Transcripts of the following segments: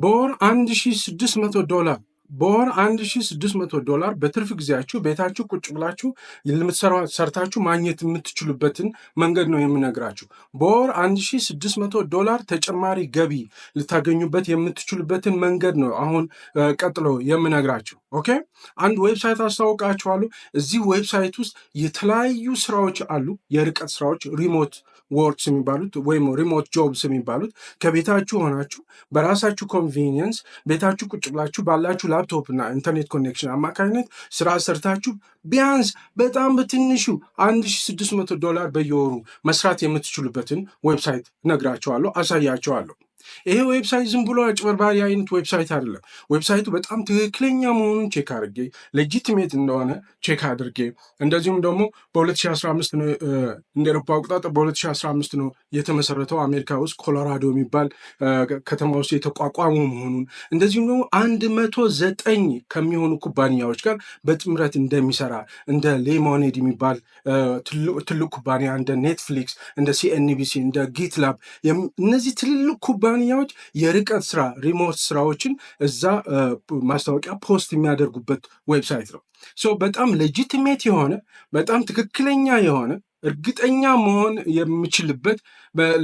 በወር $1600 በወር $1600 በትርፍ ጊዜያችሁ ቤታችሁ ቁጭ ብላችሁ ሰርታችሁ ማግኘት የምትችሉበትን መንገድ ነው የምነግራችሁ። በወር $1600 ተጨማሪ ገቢ ልታገኙበት የምትችሉበትን መንገድ ነው አሁን ቀጥሎ የምነግራችሁ። ኦኬ፣ አንድ ዌብሳይት አስተዋውቃችኋለሁ። እዚህ ዌብሳይት ውስጥ የተለያዩ ስራዎች አሉ። የርቀት ስራዎች፣ ሪሞት ወርክስ የሚባሉት ወይም ሪሞት ጆብስ የሚባሉት ከቤታችሁ ሆናችሁ በራሳችሁ ኮንቬኒየንስ ቤታችሁ ቁጭ ብላችሁ ባላችሁ ላፕቶፕ እና ኢንተርኔት ኮኔክሽን አማካኝነት ስራ ሰርታችሁ ቢያንስ በጣም በትንሹ $1600 በየወሩ መስራት የምትችሉበትን ዌብሳይት ነግራችኋለሁ፣ አሳያችኋለሁ። ይሄ ዌብሳይት ዝም ብሎ አጭበርባሪ አይነት ዌብሳይት አይደለም። ዌብሳይቱ በጣም ትክክለኛ መሆኑን ቼክ አድርጌ ሌጂቲሜት እንደሆነ ቼክ አድርጌ እንደዚሁም ደግሞ በ2015 እንደ አውሮፓ አቆጣጠር በ2015 ነው የተመሰረተው። አሜሪካ ውስጥ ኮሎራዶ የሚባል ከተማ ውስጥ የተቋቋሙ መሆኑን እንደዚሁም ደግሞ 109 ከሚሆኑ ኩባንያዎች ጋር በጥምረት እንደሚሰራ እንደ ሌሞኔድ የሚባል ትልቅ ኩባንያ፣ እንደ ኔትፍሊክስ፣ እንደ ሲኤንቢሲ፣ እንደ ጊትላብ እነዚህ ትልልቅ ኩባንያዎች የርቀት ስራ ሪሞት ስራዎችን እዛ ማስታወቂያ ፖስት የሚያደርጉበት ዌብሳይት ነው። በጣም ሌጂቲሜት የሆነ በጣም ትክክለኛ የሆነ እርግጠኛ መሆን የምችልበት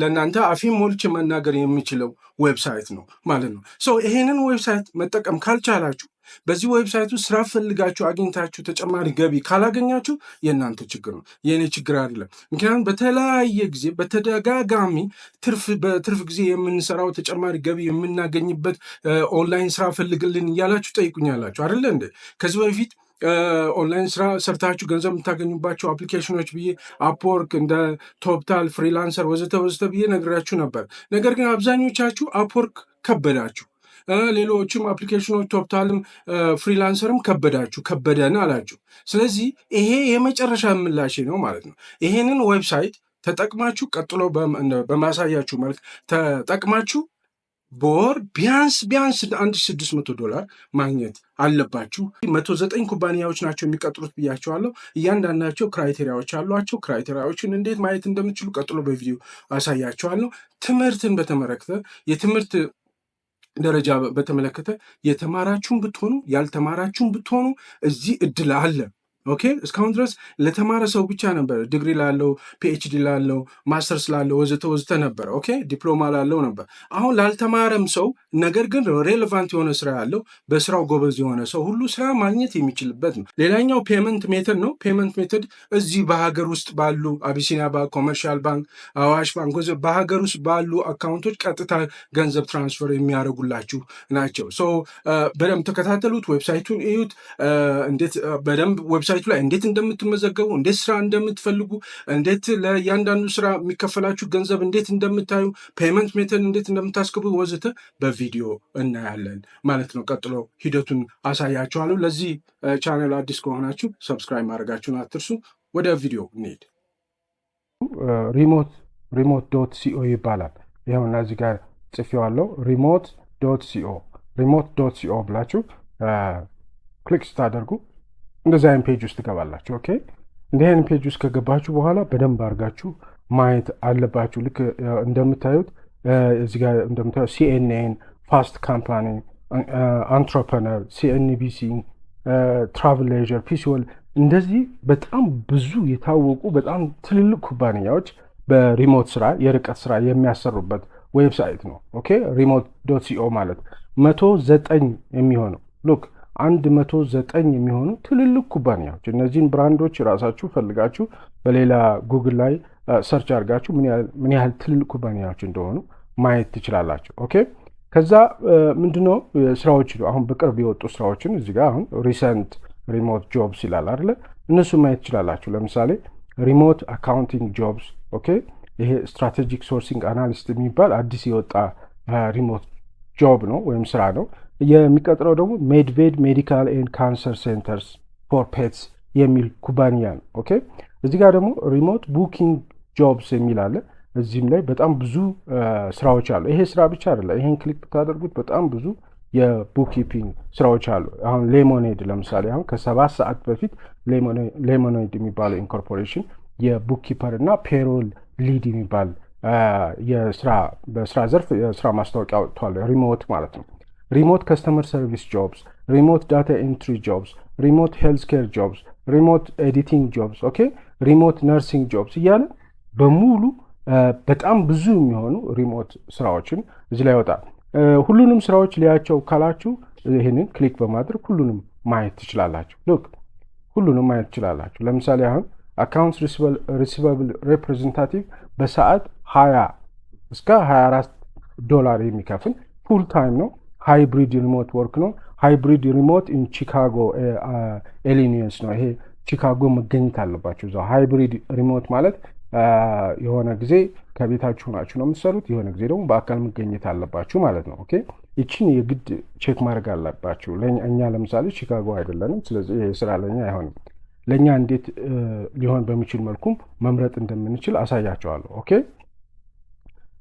ለእናንተ አፌ ሞልቼ መናገር የሚችለው ዌብሳይት ነው ማለት ነው። ይሄንን ዌብሳይት መጠቀም ካልቻላችሁ በዚህ ዌብሳይቱ ስራ ፈልጋችሁ አግኝታችሁ ተጨማሪ ገቢ ካላገኛችሁ የእናንተ ችግር ነው፣ የእኔ ችግር አይደለም። ምክንያቱም በተለያየ ጊዜ በተደጋጋሚ በትርፍ ጊዜ የምንሰራው ተጨማሪ ገቢ የምናገኝበት ኦንላይን ስራ ፈልግልን እያላችሁ ጠይቁኛላችሁ አይደለ እንዴ? ከዚህ በፊት ኦንላይን ስራ ሰርታችሁ ገንዘብ የምታገኙባቸው አፕሊኬሽኖች ብዬ አፕወርክ፣ እንደ ቶፕታል፣ ፍሪላንሰር ወዘተ ወዘተ ብዬ ነግራችሁ ነበር። ነገር ግን አብዛኞቻችሁ አፕወርክ ከበዳችሁ፣ ሌሎችም አፕሊኬሽኖች ቶፕታልም ፍሪላንሰርም ከበደን አላችሁ። ስለዚህ ይሄ የመጨረሻ ምላሽ ነው ማለት ነው። ይሄንን ዌብሳይት ተጠቅማችሁ ቀጥሎ በማሳያችሁ መልክ ተጠቅማችሁ በወር ቢያንስ $1600 ማግኘት አለባችሁ። 109 ኩባንያዎች ናቸው የሚቀጥሩት ብያቸዋለሁ። እያንዳንዳቸው ክራይቴሪያዎች አሏቸው። ክራይቴሪያዎችን እንዴት ማየት እንደምትችሉ ቀጥሎ በቪዲዮ አሳያቸዋለሁ። ትምህርትን በተመለከተ የትምህርት ደረጃ በተመለከተ የተማራችሁን ብትሆኑ ያልተማራችሁን ብትሆኑ እዚህ እድል አለ። ኦኬ፣ እስካሁን ድረስ ለተማረ ሰው ብቻ ነበር፣ ዲግሪ ላለው፣ ፒኤችዲ ላለው፣ ማስተርስ ላለው ወዘተ ወዘተ ነበር። ኦኬ፣ ዲፕሎማ ላለው ነበር። አሁን ላልተማረም ሰው ነገር ግን ሬሌቫንት የሆነ ስራ ያለው በስራው ጎበዝ የሆነ ሰው ሁሉ ስራ ማግኘት የሚችልበት ነው። ሌላኛው ፔመንት ሜተድ ነው። ፔመንት ሜተድ እዚህ በሀገር ውስጥ ባሉ አቢሲኒያ ባንክ፣ ኮመርሻል ባንክ፣ አዋሽ ባንክ በሀገር ውስጥ ባሉ አካውንቶች ቀጥታ ገንዘብ ትራንስፈር የሚያደርጉላችሁ ናቸው። በደንብ ተከታተሉት፣ ዌብሳይቱን እዩት። እንዴት በደንብ ዌብሳይቱ ላይ እንዴት እንደምትመዘገቡ፣ እንዴት ስራ እንደምትፈልጉ፣ እንዴት ለእያንዳንዱ ስራ የሚከፈላችሁ ገንዘብ እንዴት እንደምታዩ፣ ፔመንት ሜተድ እንዴት እንደምታስገቡ ወዘተ በቪዲዮ እናያለን ማለት ነው። ቀጥሎ ሂደቱን አሳያችኋለሁ። ለዚህ ቻናል አዲስ ከሆናችሁ ሰብስክራይብ ማድረጋችሁን አትርሱ። ወደ ቪዲዮ እንሄድ። ሪሞት ዶት ሲኦ ይባላል። ይኸውና እዚህ ጋር ጽፌዋለሁ። ሪሞት ዶት ሲኦ ብላችሁ ክሊክ ስታደርጉ እንደዚህ አይነት ፔጅ ውስጥ ትገባላችሁ። ኦኬ፣ እንዲህ አይነት ፔጅ ውስጥ ከገባችሁ በኋላ በደንብ አድርጋችሁ ማየት አለባችሁ። ልክ እንደምታዩት እዚህ ጋር እንደምታዩት ሲኤንኤን፣ ፋስት ካምፓኒ፣ አንትረፕረነር፣ ሲኤንቢሲ፣ ትራቭል ሌዥር፣ ፒሲወል እንደዚህ በጣም ብዙ የታወቁ በጣም ትልልቅ ኩባንያዎች በሪሞት ስራ የርቀት ስራ የሚያሰሩበት ዌብሳይት ነው። ኦኬ፣ ሪሞት ዶት ሲኦ ማለት 109 የሚሆነው ሉክ 109 የሚሆኑ ትልልቅ ኩባንያዎች። እነዚህን ብራንዶች ራሳችሁ ፈልጋችሁ በሌላ ጉግል ላይ ሰርች አድርጋችሁ ምን ያህል ትልልቅ ኩባንያዎች እንደሆኑ ማየት ትችላላችሁ። ኦኬ፣ ከዛ ምንድነው ስራዎች አሁን በቅርብ የወጡ ስራዎችን እዚህ ጋር አሁን ሪሰንት ሪሞት ጆብስ ይላል አይደለ? እነሱ ማየት ትችላላችሁ። ለምሳሌ ሪሞት አካውንቲንግ ጆብስ። ኦኬ፣ ይሄ ስትራቴጂክ ሶርሲንግ አናሊስት የሚባል አዲስ የወጣ ሪሞት ጆብ ነው ወይም ስራ ነው። የሚቀጥረው ደግሞ ሜድቬድ ሜዲካል ኤንድ ካንሰር ሴንተርስ ፎር ፔትስ የሚል ኩባንያ ነው። ኦኬ፣ እዚህ ጋር ደግሞ ሪሞት ቡኪንግ ጆብስ የሚል አለ። እዚህም ላይ በጣም ብዙ ስራዎች አሉ። ይሄ ስራ ብቻ አይደለም። ይሄን ክሊክ ብታደርጉት በጣም ብዙ የቡክኪፒንግ ስራዎች አሉ። አሁን ሌሞኔድ ለምሳሌ አሁን ከ7 ሰዓት በፊት ሌሞኔድ የሚባለው ኢንኮርፖሬሽን የቡክኪፐር እና ፔሮል ሊድ የሚባል በስራ ዘርፍ የስራ ማስታወቂያ ወጥቷል። ሪሞት ማለት ነው። remote customer service jobs, remote data entry jobs, remote healthcare jobs, remote editing jobs, okay? remote nursing jobs እያለ በሙሉ በጣም ብዙ የሚሆኑ ሪሞት ስራዎችን እዚህ ላይ ያወጣል። ሁሉንም ስራዎች ሊያቸው ካላችሁ ይሄንን ክሊክ በማድረግ ሁሉንም ማየት ትችላላችሁ። ሉክ ሁሉንም ማየት ትችላላችሁ። ለምሳሌ አሁን አካውንትስ ሪሲቨብል ሪፕሬዘንታቲቭ በሰዓት 20 እስከ 24 ዶላር የሚከፍል ፉል ታይም ነው። ሃይብሪድ ሪሞት ወርክ ነው። ሃይብሪድ ሪሞት ኢን ቺካጎ ኢሊኖይስ ነው። ይሄ ቺካጎ መገኘት አለባችሁ እዛው። ሃይብሪድ ሪሞት ማለት የሆነ ጊዜ ከቤታችሁ ናችሁ ነው የምትሰሩት፣ የሆነ ጊዜ ደግሞ በአካል መገኘት አለባችሁ ማለት ነው። ኦኬ እቺን የግድ ቼክ ማድረግ አለባችሁ። እኛ ለምሳሌ ቺካጎ አይደለንም፣ ስለዚህ ይሄ ስራ ለኛ አይሆንም። ለኛ እንዴት ሊሆን በሚችል መልኩ መምረጥ እንደምንችል አሳያችኋለሁ። ኦኬ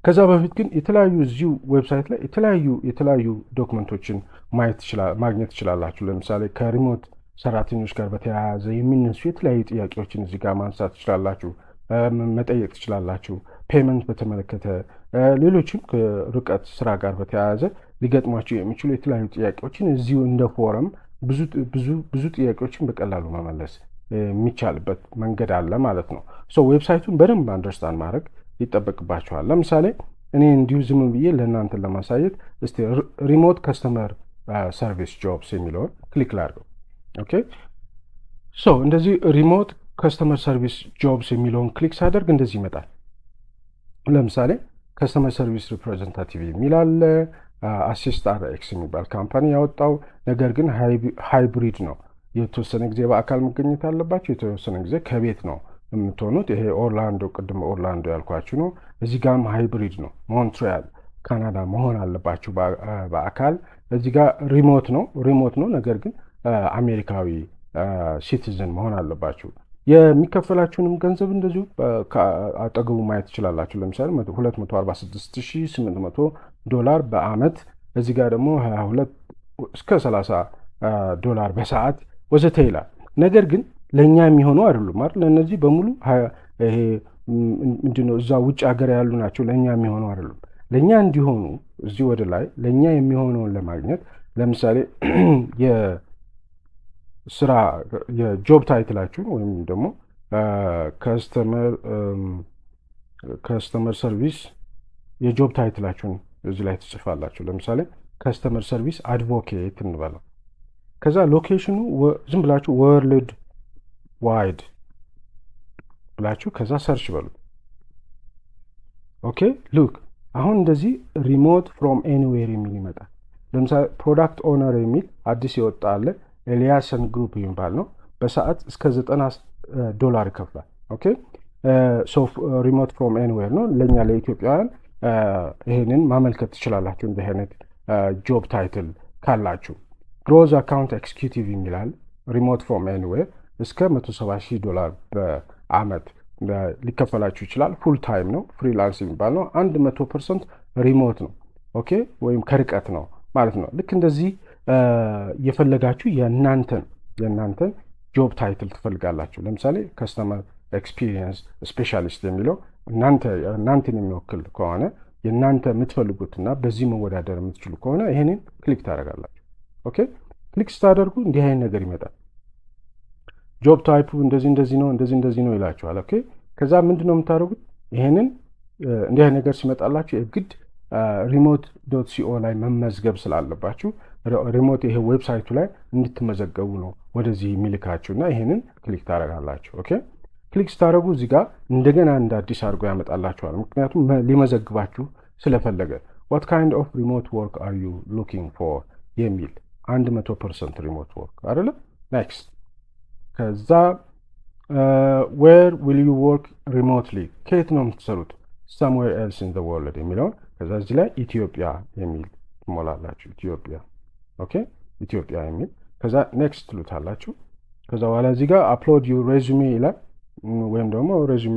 ከዛ በፊት ግን የተለያዩ እዚሁ ዌብሳይት ላይ የተለያዩ ዶክመንቶችን ማግኘት ትችላላችሁ። ለምሳሌ ከሪሞት ሰራተኞች ጋር በተያያዘ የሚነሱ የተለያዩ ጥያቄዎችን እዚህ ጋር ማንሳት ትችላላችሁ፣ መጠየቅ ትችላላችሁ። ፔመንት በተመለከተ ሌሎችም ከርቀት ስራ ጋር በተያያዘ ሊገጥሟችሁ የሚችሉ የተለያዩ ጥያቄዎችን እዚሁ እንደ ፎረም ብዙ ጥያቄዎችን በቀላሉ መመለስ የሚቻልበት መንገድ አለ ማለት ነው። ዌብሳይቱን በደንብ አንደርስታንድ ማድረግ ይጠበቅባችኋል። ለምሳሌ እኔ እንዲሁ ዝም ብዬ ለእናንተ ለማሳየት እስቲ ሪሞት ከስተመር ሰርቪስ ጆብስ የሚለውን ክሊክ ላድርገው። ኦኬ እንደዚህ ሪሞት ከስተመር ሰርቪስ ጆብስ የሚለውን ክሊክ ሳደርግ እንደዚህ ይመጣል። ለምሳሌ ከስተመር ሰርቪስ ሪፕሬዘንታቲቭ የሚል አለ። አሲስት አርኤክስ የሚባል ካምፓኒ ያወጣው፣ ነገር ግን ሃይብሪድ ነው። የተወሰነ ጊዜ በአካል መገኘት አለባቸው፣ የተወሰነ ጊዜ ከቤት ነው የምትሆኑት። ይሄ ኦርላንዶ ቅድም ኦርላንዶ ያልኳችሁ ነው። እዚህ ጋርም ሃይብሪድ ነው። ሞንትሪያል ካናዳ መሆን አለባችሁ በአካል። እዚህ ጋር ሪሞት ነው፣ ነገር ግን አሜሪካዊ ሲቲዝን መሆን አለባችሁ። የሚከፈላችሁንም ገንዘብ እንደዚሁ አጠገቡ ማየት ትችላላችሁ። ለምሳሌ $246,800 ዶላር በአመት፣ እዚህ ጋር ደግሞ 22 እስከ 30 ዶላር በሰዓት ወዘተ ይላል። ነገር ግን ለኛ የሚሆኑ አይደሉም አይደል? ለነዚህ በሙሉ ይሄ ምንድነው እዛ ውጭ ሀገር ያሉ ናቸው። ለኛ የሚሆኑ አይደሉም። ለኛ እንዲሆኑ እዚህ ወደ ላይ ለኛ የሚሆነውን ለማግኘት ለምሳሌ የስራ የጆብ ታይትላችሁን ወይም ደግሞ ከስተመር ሰርቪስ የጆብ ታይትላችሁን እዚህ ላይ ትጽፋላችሁ። ለምሳሌ ከስተመር ሰርቪስ አድቮኬት እንበለው። ከዛ ሎኬሽኑ ዝም ብላችሁ ወርልድ ዋይድ ብላችሁ ከዛ ሰርች በሉት። ኦኬ ሉክ አሁን እንደዚህ ሪሞት ፍሮም ኤኒዌር የሚል ይመጣል። ለምሳሌ ፕሮዳክት ኦነር የሚል አዲስ የወጣ አለ። ኤልያሰን ግሩፕ የሚባል ነው። በሰዓት እስከ $90 ይከፍላል። ኦኬ ሪሞት ፍሮም ኤኒዌር ነው። ለኛ ለኢትዮጵያውያን ይሄንን ማመልከት ትችላላችሁ እንደ አይነት ጆብ ታይትል ካላችሁ። ግሮዝ አካውንት ኤክስኪዩቲቭ የሚላል ሪሞት ፍሮም ኤኒዌር እስከ $170,000 በአመት ሊከፈላችሁ ይችላል። ፉል ታይም ነው። ፍሪላንስ የሚባል ነው። 100% ሪሞት ነው። ኦኬ ወይም ከርቀት ነው ማለት ነው። ልክ እንደዚህ የፈለጋችሁ የእናንተን ጆብ ታይትል ትፈልጋላችሁ። ለምሳሌ ከስተመር ኤክስፒሪየንስ ስፔሻሊስት የሚለው እናንተን የሚወክል ከሆነ የእናንተ የምትፈልጉትና በዚህ መወዳደር የምትችሉ ከሆነ ይሄንን ክሊክ ታደርጋላችሁ። ኦኬ ክሊክ ስታደርጉ እንዲህ አይነት ነገር ይመጣል። ጆብ ታይፑ እንደዚህ ነው ይላችኋል። ኦኬ ከዛ ምንድነው የምታደርጉት? ይሄንን እንዲህ አይነት ነገር ሲመጣላችሁ የግድ remote.co ላይ መመዝገብ ስላለባችሁ ሪሞት ይሄ ዌብሳይቱ ላይ እንድትመዘገቡ ነው ወደዚህ የሚልካችሁና ይሄንን ክሊክ ታደርጋላችሁ። ኦኬ ክሊክ ስታደርጉ እዚህ ጋር እንደገና እንደ አዲስ አድርጎ ያመጣላችኋል። ምክንያቱም ሊመዘግባችሁ ስለፈለገ what kind of remote work are you looking for የሚል 100% remote work አይደለ? next ከዛ where will you work remotely ከየት ነው የምትሰሩት? somewhere else in the world የሚለውን ከዛ እዚህ ላይ ኢትዮጵያ የሚል ትሞላላችሁ። ኢትዮጵያ ኦኬ ኢትዮጵያ የሚል ከዛ ኔክስት ትሉታላችሁ። ከዛ በኋላ እዚህ ጋር አፕሎድ ዩር ሬዚሜ ይላል። ወይም ደግሞ ሬዚሜ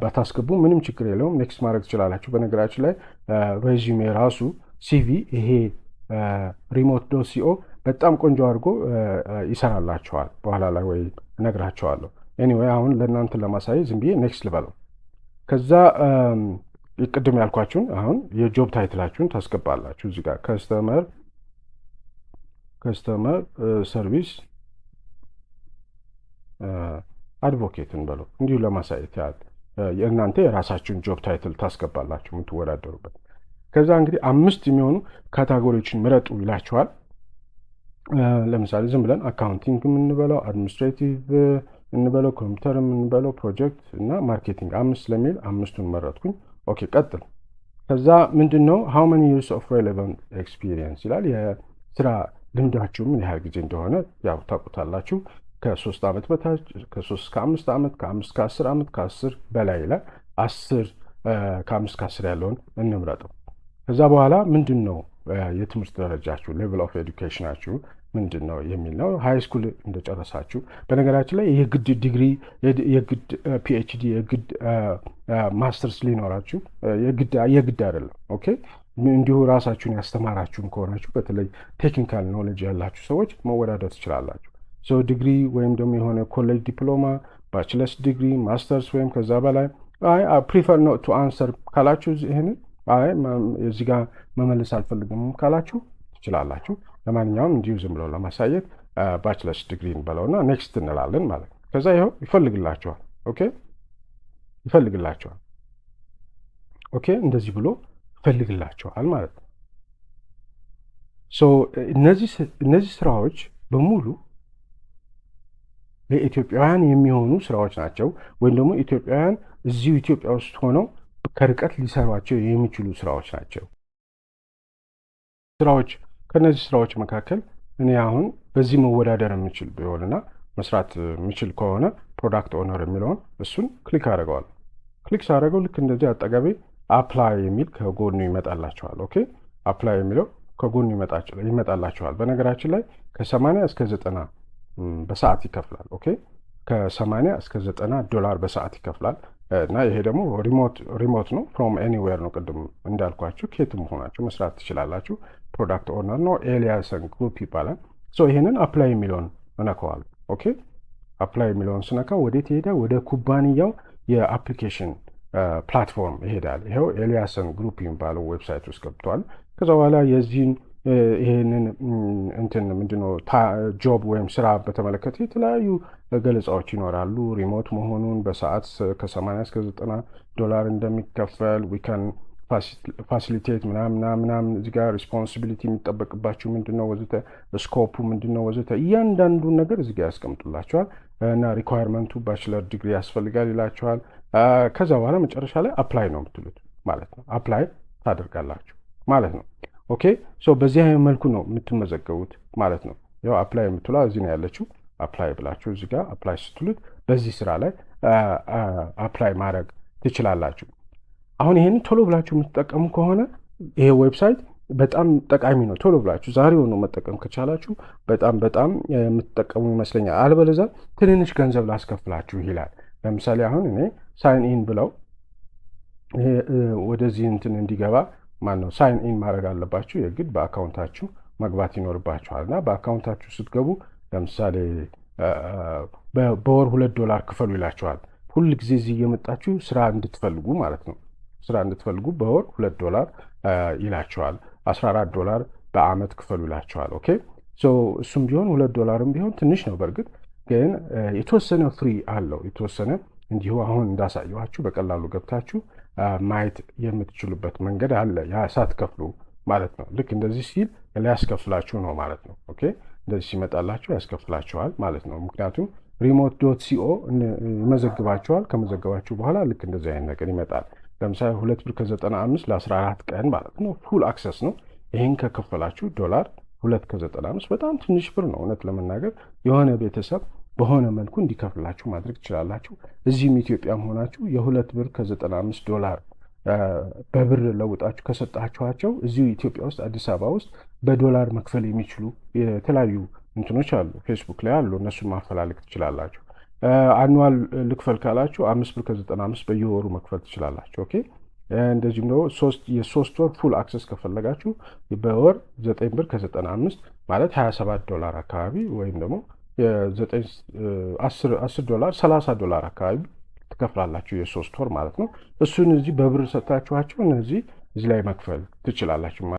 ባታስገቡ ምንም ችግር የለውም፣ ኔክስት ማድረግ ትችላላችሁ። በነገራችን ላይ ሬዚሜ ራሱ ሲቪ ይሄ remote.co በጣም ቆንጆ አድርጎ ይሰራላችኋል። በኋላ ላይ ወይ እነግራችኋለሁ። ኤኒዌይ አሁን ለእናንተ ለማሳየት ዝም ብዬ ኔክስት ልበለው። ከዛ ቅድም ያልኳችሁን አሁን የጆብ ታይትላችሁን ታስገባላችሁ እዚህ ጋር ከስተመር ሰርቪስ አድቮኬት እንበለው እንዲሁ ለማሳየት ያህል የእናንተ የራሳችሁን ጆብ ታይትል ታስገባላችሁ የምትወዳደሩበት። ከዛ እንግዲህ 5 የሚሆኑ ካታጎሪዎችን ምረጡ ይላችኋል። ለምሳሌ ዝም ብለን አካውንቲንግ የምንበለው፣ አድሚኒስትሬቲቭ እንበለው፣ ኮምፒውተር የምንበለው፣ ፕሮጀክት እና ማርኬቲንግ 5 ስለሚል 5ቱን መረጥኩኝ። ኦኬ ቀጥል። ከዛ ምንድነው how many years of relevant experience ይላል። የስራ ልምዳችሁ ምን ያህል ጊዜ እንደሆነ ያው ታውቁታላችሁ። ከ3 ዓመት በታች ከ3 እስከ 5 ዓመት ከ5 እስከ 10 ዓመት ከ10 በላይ ይላል። 10 ከ5 እስከ 10 ያለውን እንምረጠው። ከዛ በኋላ ምንድነው የትምህርት ደረጃችሁ ሌቭል ኦፍ ኤዱኬሽናችሁ ምንድነው የሚል ነው። ሃይ ስኩል እንደጨረሳችሁ በነገራችን ላይ የግድ ዲግሪ የግድ ፒኤችዲ የግድ ማስተርስ ሊኖራችሁ የግድ አይደለም። ኦኬ እንዲሁ ራሳችሁን ያስተማራችሁም ከሆናችሁ በተለይ ቴክኒካል ኖሌጅ ያላችሁ ሰዎች መወዳደር ትችላላችሁ። ሶ ዲግሪ ወይም ደግሞ የሆነ ኮሌጅ ዲፕሎማ ባችለርስ ዲግሪ ማስተርስ ወይም ከዛ በላይ አይ ፕሪፈር ኖት ቱ አንሰር ካላችሁ ይሄንን አይ እዚህ ጋር መመለስ አልፈልግም ካላችሁ ትችላላችሁ። ለማንኛውም እንዲሁ ዝም ብሎ ለማሳየት ባችለርስ ዲግሪ እንበለውና ኔክስት እንላለን ማለት ነው። ከዛ ይሄው ይፈልግላችኋል። ኦኬ ይፈልግላችኋል። ኦኬ እንደዚህ ብሎ ይፈልግላችኋል ማለት ነው። ሶ እነዚህ ስራዎች በሙሉ ለኢትዮጵያውያን የሚሆኑ ስራዎች ናቸው። ወይም ደግሞ ኢትዮጵያውያን እዚሁ ኢትዮጵያ ውስጥ ሆነው ከርቀት ሊሰሯቸው የሚችሉ ስራዎች ናቸው። ስራዎች ከነዚህ ስራዎች መካከል እኔ አሁን በዚህ መወዳደር የምችል ቢሆንና መስራት የምችል ከሆነ ፕሮዳክት ኦነር የሚለውን እሱን ክሊክ አደርገዋለሁ። ክሊክ ሳደርገው ልክ እንደዚህ አጠገቤ አፕላይ የሚል ከጎኑ ይመጣላችኋል። ኦኬ አፕላይ የሚለው ከጎኑ ይመጣላችኋል። በነገራችን ላይ ከ80 እስከ 90 በሰዓት ይከፍላል። ኦኬ ከ80 እስከ 90 ዶላር በሰዓት ይከፍላል። እና ይሄ ደግሞ ሪሞት ነው ፍሮም ኤኒዌር ነው። ቅድም እንዳልኳችሁ ከየትም ሆናችሁ መስራት ትችላላችሁ። ፕሮዳክት ኦነር ነው። ኤልያሰን ግሩፕ ይባላል። ሶ ይሄንን አፕላይ የሚለውን እነካዋለሁ። ኦኬ አፕላይ የሚለውን ስነካ ወዴት ይሄዳል? ወደ ኩባንያው የአፕሊኬሽን ፕላትፎርም ይሄዳል። ይሄው ኤልያሰን ግሩፕ የሚባለው ዌብሳይት ውስጥ ገብቷል። ከዛ በኋላ የዚህን ይሄንን እንትን ምንድነው ጆብ ወይም ስራ በተመለከተ የተለያዩ ገለጻዎች ይኖራሉ። ሪሞት መሆኑን በሰዓት ከ80 እስከ 90 ዶላር እንደሚከፈል ዊካን ፋሲሊቴት ምናምን እዚህ ጋር ሪስፖንሲቢሊቲ የሚጠበቅባችሁ ምንድነው ወዘተ ስኮፑ ምንድነው ወዘተ እያንዳንዱን ነገር እዚህ ጋር ያስቀምጡላችኋል። እና ሪኳየርመንቱ ባችለር ዲግሪ ያስፈልጋል ይላችኋል። ከዛ በኋላ መጨረሻ ላይ አፕላይ ነው የምትሉት ማለት ነው። አፕላይ ታደርጋላችሁ ማለት ነው። ኦኬ ሶ በዚህ አይነት መልኩ ነው የምትመዘገቡት ማለት ነው። ያው አፕላይ የምትለው እዚህ ነው ያለችው። አፕላይ ብላችሁ እዚህ ጋር አፕላይ ስትሉት በዚህ ስራ ላይ አፕላይ ማድረግ ትችላላችሁ። አሁን ይሄንን ቶሎ ብላችሁ የምትጠቀሙ ከሆነ ይሄ ዌብሳይት በጣም ጠቃሚ ነው። ቶሎ ብላችሁ ዛሬውኑ መጠቀም ከቻላችሁ በጣም የምትጠቀሙ ይመስለኛል። አለበለዚያ ትንንሽ ገንዘብ ላስከፍላችሁ ይላል። ለምሳሌ አሁን እኔ ሳይን ኢን ብለው ይሄ ወደዚህ እንትን እንዲገባ ማነው ሳይን ኢን ማድረግ አለባችሁ። የግድ በአካውንታችሁ መግባት ይኖርባችኋልና በአካውንታችሁ ስትገቡ ለምሳሌ በወር $2 ክፈሉ ይላችኋል። ሁሉ ጊዜ እዚህ እየመጣችሁ ስራ እንድትፈልጉ ማለት ነው። ስራ እንድትፈልጉ በወር $2 ይላችኋል። $14 በአመት ክፈሉ ይላችኋል። ኦኬ ሶ እሱም ቢሆን $2 ቢሆን ትንሽ ነው። በርግጥ ግን የተወሰነ ፍሪ አለው። የተወሰነ እንዲሁ አሁን እንዳሳየኋችሁ በቀላሉ ገብታችሁ ማየት የምትችሉበት መንገድ አለ። ያ ሳትከፍሉ ማለት ነው። ልክ እንደዚህ ሲል ሊያስከፍላችሁ ነው ማለት ነው። ኦኬ እንደዚህ ሲመጣላችሁ ያስከፍላችኋል ማለት ነው። ምክንያቱም remote.co ይመዘግባችኋል። ከመዘገባችሁ በኋላ ልክ እንደዚህ አይነት ነገር ይመጣል። ለምሳሌ $2.95 ለ14 ቀን ማለት ነው። ፉል አክሰስ ነው። ይሄን ከከፈላችሁ $2.95 በጣም ትንሽ ብር ነው። እውነት ለመናገር የሆነ ቤተሰብ በሆነ መልኩ እንዲከፍላችሁ ማድረግ ትችላላችሁ። እዚህም ኢትዮጵያም ሆናችሁ $2.95 በብር ለውጣችሁ ከሰጣችኋቸው እዚሁ ኢትዮጵያ ውስጥ አዲስ አበባ ውስጥ በዶላር መክፈል የሚችሉ የተለያዩ እንትኖች አሉ። ፌስቡክ ላይ አሉ። እነሱን ማፈላለግ ትችላላችሁ። አኑዋል ልክፈል ካላችሁ $5.95 በየወሩ መክፈል ትችላላችሁ። ኦኬ እንደዚህም ነው የ3 ወር ፉል አክሰስ ከፈለጋችሁ በወር $9.95 ማለት $27 አካባቢ ወይም ደግሞ $10 $30 አካባቢ ትከፍላላችሁ፣ የ3 ወር ማለት ነው። እሱን እዚህ በብር ሰጣችኋቸው እነዚህ ላይ መክፈል ትችላላችሁ።